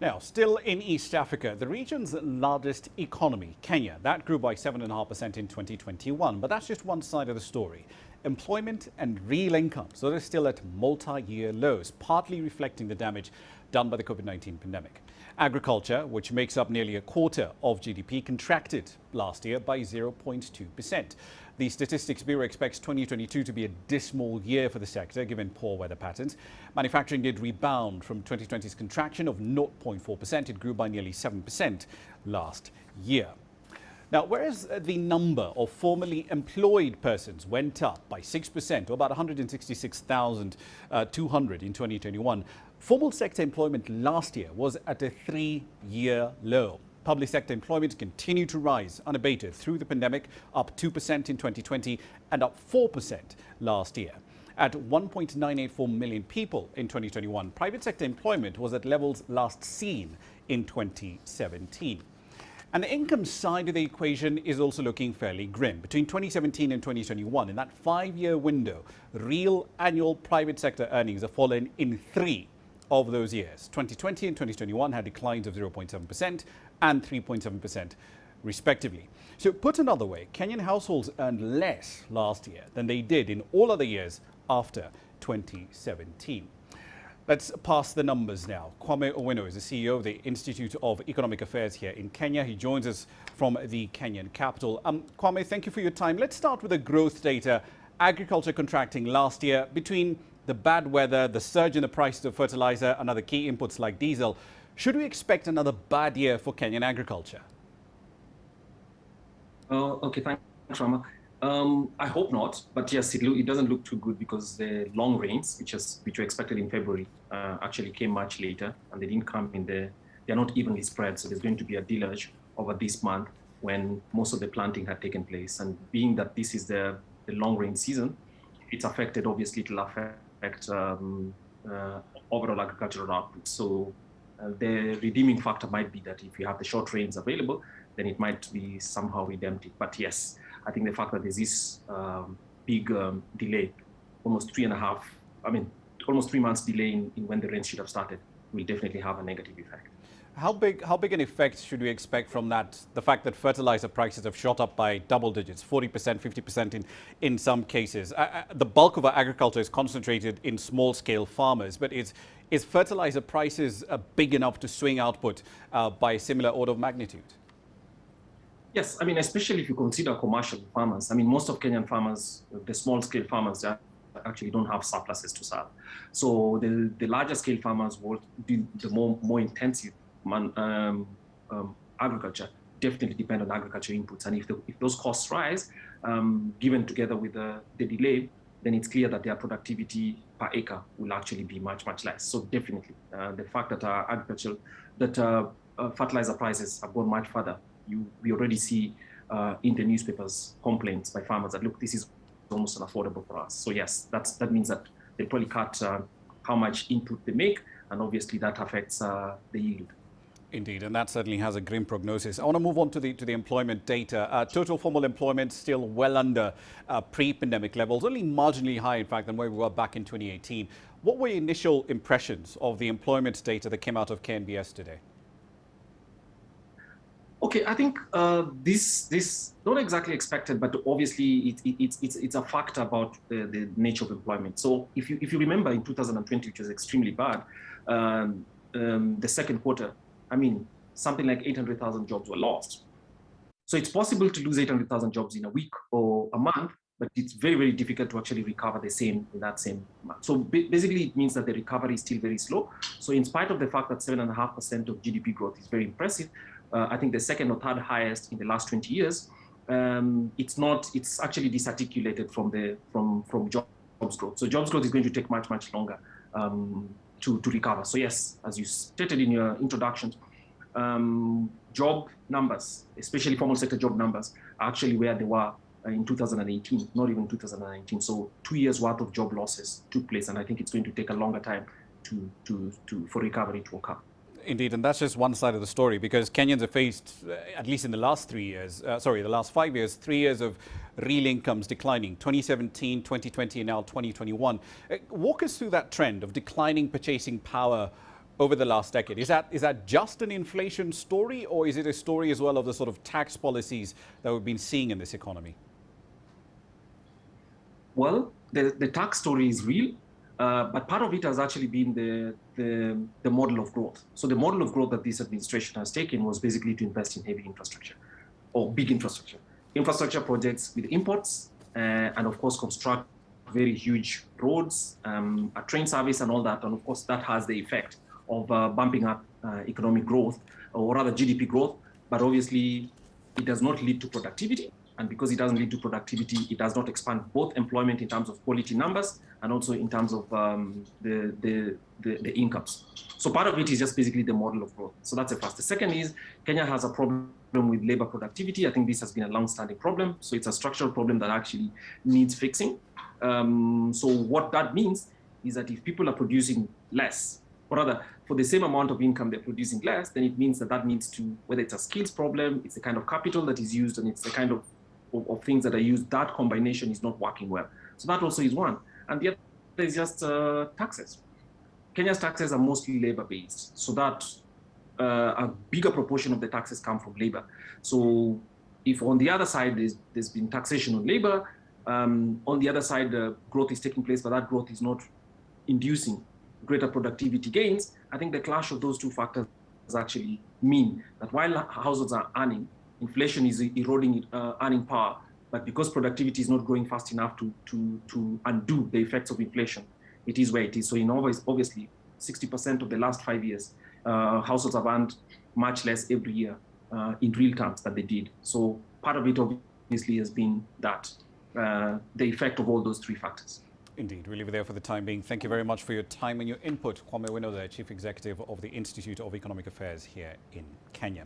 Now, still in East Africa, the region's largest economy, Kenya, that grew by 7.5% in 2021. But that's just one side of the story. Employment and real income, so they're still at multi-year lows, partly reflecting the damage done by the COVID-19 pandemic. Agriculture, which makes up nearly a quarter of GDP, contracted last year by 0.2%. The Statistics Bureau expects 2022 to be a dismal year for the sector, given poor weather patterns. Manufacturing did rebound from 2020's contraction of 0.4%. It grew by nearly 7% last year. Now, whereas the number of formally employed persons went up by 6%, or about 166,200 in 2021, formal sector employment last year was at a 3-year low. Public sector employment continued to rise unabated through the pandemic, up 2% in 2020 and up 4% last year. At 1.984 million people in 2021, private sector employment was at levels last seen in 2017. And the income side of the equation is also looking fairly grim. Between 2017 and 2021, in that 5-year window, real annual private sector earnings have fallen in 3 of those years. 2020 and 2021 had declines of 0.7% and 3.7% respectively. So put another way, Kenyan households earned less last year than they did in all other years after 2017. Let's pass the numbers now. Kwame Owino is the CEO of the Institute of Economic Affairs here in Kenya. He joins us from the Kenyan capital. Kwame, thank you for your time. Let's start with the growth data. Agriculture contracting last year. Between the bad weather, the surge in the prices of fertilizer and other key inputs like diesel, should we expect another bad year for Kenyan agriculture? Okay, thanks, Ramah. I hope not, but yes, it doesn't look too good because the long rains, which were expected in February, actually came much later, and they didn't come in they're not evenly spread, so there's going to be a deluge over this month when most of the planting had taken place. And being that this is the long rain season, it's affected, obviously, it'll affect overall agricultural output. So the redeeming factor might be that if you have the short rains available, then it might be somehow redemptive. But yes, I think the fact that there's this big delay, almost 3 months delay in when the rain should have started, will definitely have a negative effect. How big an effect should we expect from that? The fact that fertilizer prices have shot up by double digits, 40%, 50% in some cases. The bulk of our agriculture is concentrated in small-scale farmers, but is fertilizer prices big enough to swing output by a similar order of magnitude? Yes, I mean, especially if you consider commercial farmers. I mean, most of Kenyan farmers, the small-scale farmers, actually don't have surpluses to sell. So the larger-scale farmers will do the more intensive agriculture definitely depend on agriculture inputs. And if those costs rise, given together with the delay, then it's clear that their productivity per acre will actually be much, much less. So definitely, the fact that fertilizer prices have gone much further, we already see in the newspapers complaints by farmers that, look, this is almost unaffordable for us. So yes, that means that they probably cut how much input they make, and obviously that affects the yield. Indeed, and that certainly has a grim prognosis. I want to move on to the employment data. Total formal employment still well under pre-pandemic levels, only marginally high, in fact, than where we were back in 2018. What were your initial impressions of the employment data that came out of KNBS today? Okay, I think this not exactly expected, but obviously it's a factor about the nature of employment. So if you remember in 2020, which was extremely bad, the second quarter, I mean, something like 800,000 jobs were lost. So it's possible to lose 800,000 jobs in a week or a month, but it's very, very difficult to actually recover the same in that same month. So basically, it means that the recovery is still very slow. So in spite of the fact that 7.5% of GDP growth is very impressive, I think the second or third highest in the last 20 years, it's actually disarticulated from jobs growth. So jobs growth is going to take much, much longer to recover. So yes, as you stated in your introduction, job numbers, especially formal sector job numbers, are actually where they were in 2018, not even 2019. So 2 years worth of job losses took place, and I think it's going to take a longer time for recovery to occur. Indeed, and that's just one side of the story, because Kenyans have faced, at least in the last 5 years, 3 years of real incomes declining, 2017, 2020, and now 2021. Walk us through that trend of declining purchasing power over the last decade. Is that just an inflation story, or is it a story as well of the sort of tax policies that we've been seeing in this economy? Well, the tax story is real, but part of it has actually been the model of growth. So the model of growth that this administration has taken was basically to invest in heavy infrastructure or big infrastructure. Infrastructure projects with imports, and of course construct very huge roads, a train service and all that. And of course that has the effect of bumping up economic growth, or rather GDP growth, but obviously it does not lead to productivity. And because it doesn't lead to productivity, it does not expand both employment in terms of quality numbers and also in terms of the incomes. So part of it is just basically the model of growth. So that's the first. The second is Kenya has a problem with labor productivity. I think this has been a long-standing problem. So it's a structural problem that actually needs fixing. So what that means is that if people are producing less, or rather for the same amount of income they're producing less, then it means that that needs to, whether it's a skills problem, it's the kind of capital that is used, and it's the kind of things that are used, that combination is not working well. So that also is one. And the other is just taxes. Kenya's taxes are mostly labor-based, so that a bigger proportion of the taxes come from labor. So if on the other side there's been taxation on labor, on the other side growth is taking place, but that growth is not inducing greater productivity gains, I think the clash of those two factors actually mean that while households are earning, inflation is eroding earning power, but because productivity is not growing fast enough to undo the effects of inflation, it is where it is. So in obviously 60% of the last 5 years, households have earned much less every year in real terms than they did. So part of it obviously has been that, the effect of all those three factors. Indeed. We'll leave it there for the time being. Thank you very much for your time and your input. Kwame Owino, the Chief Executive of the Institute of Economic Affairs here in Kenya.